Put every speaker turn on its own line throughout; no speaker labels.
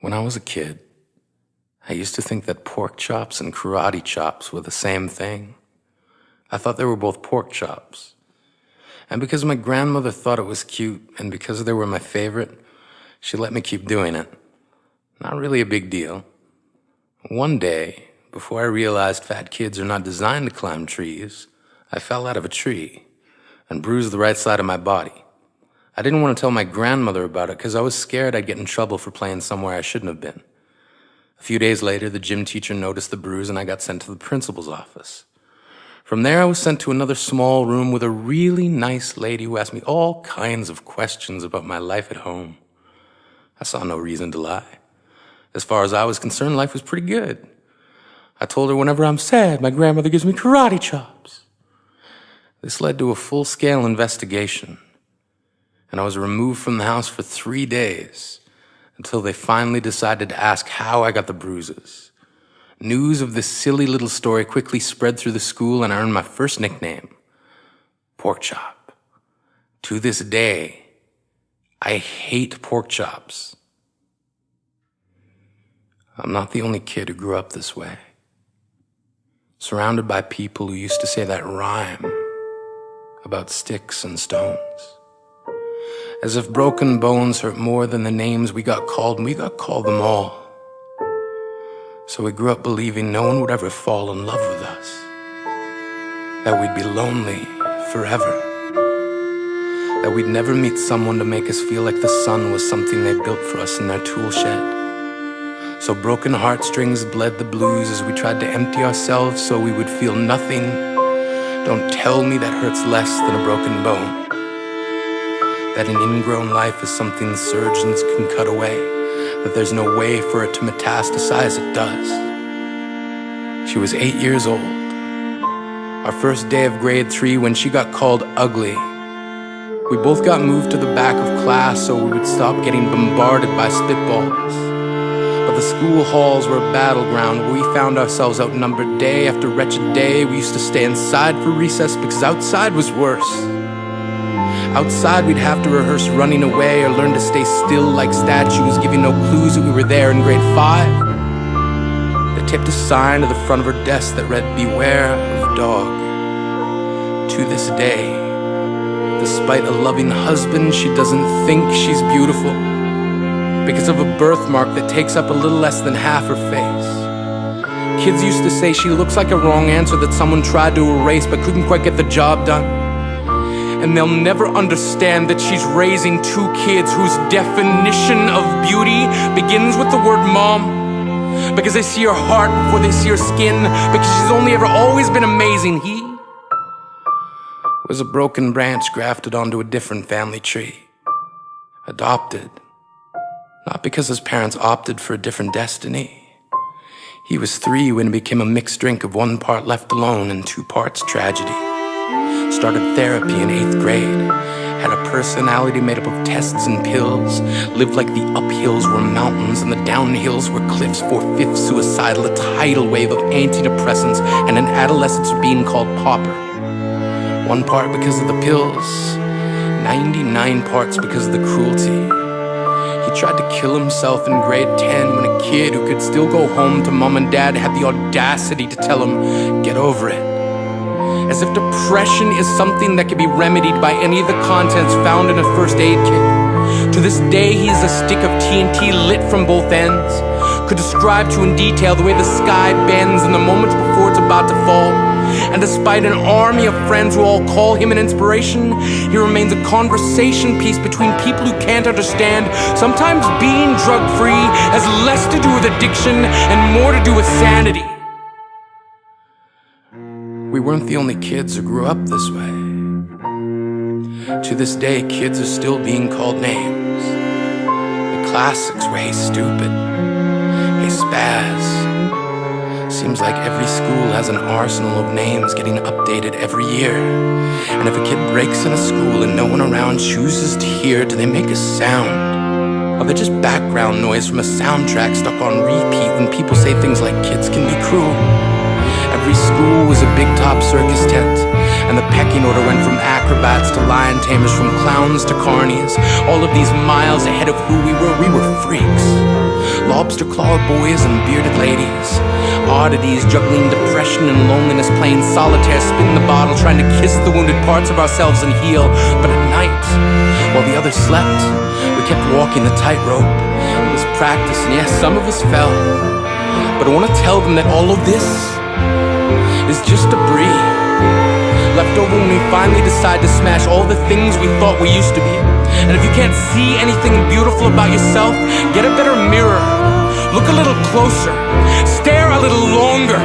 When I was a kid, I used to think that pork chops and karate chops were the same thing. I thought they were both pork chops. And because my grandmother thought it was cute, and because they were my favorite, she let me keep doing it. Not really a big deal. One day, before I realized fat kids are not designed to climb trees, I fell out of a tree and bruised the right side of my body. I didn't want to tell my grandmother about it because I was scared I'd get in trouble for playing somewhere I shouldn't have been. A few days later, the gym teacher noticed the bruise and I got sent to the principal's office. From there, I was sent to another small room with a really nice lady who asked me all kinds of questions about my life at home. I saw no reason to lie. As far as I was concerned, life was pretty good. I told her whenever I'm sad, my grandmother gives me karate chops. This led to a full-scale investigation, and I was removed from the house for 3 days until they finally decided to ask how I got the bruises. News of this silly little story quickly spread through the school, and I earned my first nickname, Pork Chop. To this day, I hate pork chops. I'm not the only kid who grew up this way, surrounded by people who used to say that rhyme about sticks and stones. As if broken bones hurt more than the names we got called, and we got called them all. So we grew up believing no one would ever fall in love with us, that we'd be lonely forever, that we'd never meet someone to make us feel like the sun was something they built for us in their tool shed. So broken heartstrings bled the blues as we tried to empty ourselves so we would feel nothing. Don't tell me that hurts less than a broken bone. That an ingrown life is something surgeons can cut away, that there's no way for it to metastasize, it does. She was 8 years old. Our first day of grade 3 when she got called ugly. We both got moved to the back of class so we would stop getting bombarded by spitballs. But the school halls were a battleground where we found ourselves outnumbered day after wretched day. We used to stay inside for recess because outside was worse. Outside we'd have to rehearse running away or learn to stay still like statues, giving no clues that we were there in grade 5. They taped a sign to the front of her desk that read, "Beware of dog." To this day, despite a loving husband, she doesn't think she's beautiful because of a birthmark that takes up a little less than half her face. Kids used to say she looks like a wrong answer that someone tried to erase but couldn't quite get the job done. And they'll never understand that she's raising 2 kids whose definition of beauty begins with the word mom. Because they see her heart before they see her skin. Because she's only ever always been amazing. He was a broken branch grafted onto a different family tree. Adopted. Not because his parents opted for a different destiny. He was 3 when it became a mixed drink of 1 part left alone and 2 parts tragedy. Started therapy in 8th grade, had a personality made up of tests and pills, lived like the uphills were mountains and the downhills were cliffs, 4/5 suicidal, a tidal wave of antidepressants, and an adolescence being called pauper. 1 part because of the pills, 99 parts because of the cruelty. He tried to kill himself in grade 10 when a kid who could still go home to mom and dad had the audacity to tell him, "Get over it." As if depression is something that can be remedied by any of the contents found in a first aid kit. To this day, he is a stick of TNT lit from both ends. Could describe to in detail the way the sky bends in the moments before it's about to fall. And despite an army of friends who all call him an inspiration, he remains a conversation piece between people who can't understand. Sometimes being drug-free has less to do with addiction and more to do with sanity. We weren't the only kids who grew up this way. To this day, kids are still being called names. The classics were, "Hey stupid," "Hey spaz." Seems like every school has an arsenal of names getting updated every year. And if a kid breaks in a school and no one around chooses to hear, do they make a sound? Or they're just background noise from a soundtrack stuck on repeat when people say things like kids can be cruel? Every school was a big top circus tent, and the pecking order went from acrobats to lion tamers, from clowns to carnies. All of these miles ahead of who we were freaks. lobster-clawed boys and bearded ladies, oddities juggling depression and loneliness, playing solitaire, spin the bottle, trying to kiss the wounded parts of ourselves and heal. But at night, while the others slept, we kept walking the tightrope. It was practice, and yes, some of us fell. But I want to tell them that all of this is just debris left over when we finally decide to smash all the things we thought we used to be. And if you can't see anything beautiful about yourself, get a better mirror. Look a little closer. Stare a little longer.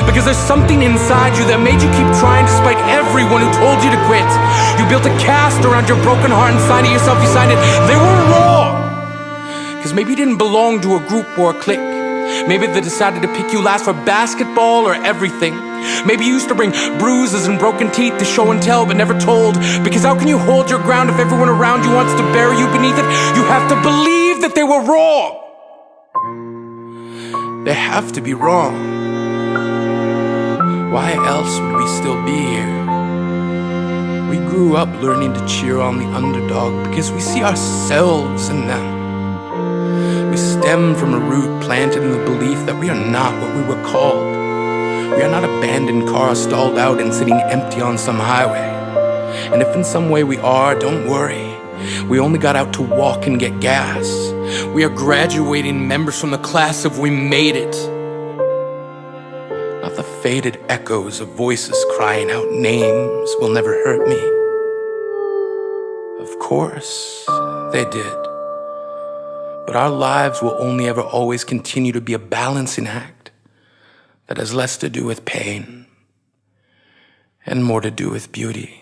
Because there's something inside you that made you keep trying despite everyone who told you to quit. You built a cast around your broken heart and signed it yourself. You signed it. They were wrong. Because maybe you didn't belong to a group or a clique. Maybe they decided to pick you last for basketball or everything. Maybe you used to bring bruises and broken teeth to show and tell but never told. Because how can you hold your ground if everyone around you wants to bury you beneath it? You have to believe that they were wrong. They have to be wrong. Why else would we still be here? We grew up learning to cheer on the underdog because we see ourselves in them. We stem from a root planted in the belief that we are not what we were called. We are not abandoned cars stalled out and sitting empty on some highway. And if in some way we are, don't worry. We only got out to walk and get gas. We are graduating members from the class of we made it. Not the faded echoes of voices crying out names will never hurt me. Of course, they did. But our lives will only ever always continue to be a balancing act that has less to do with pain and more to do with beauty.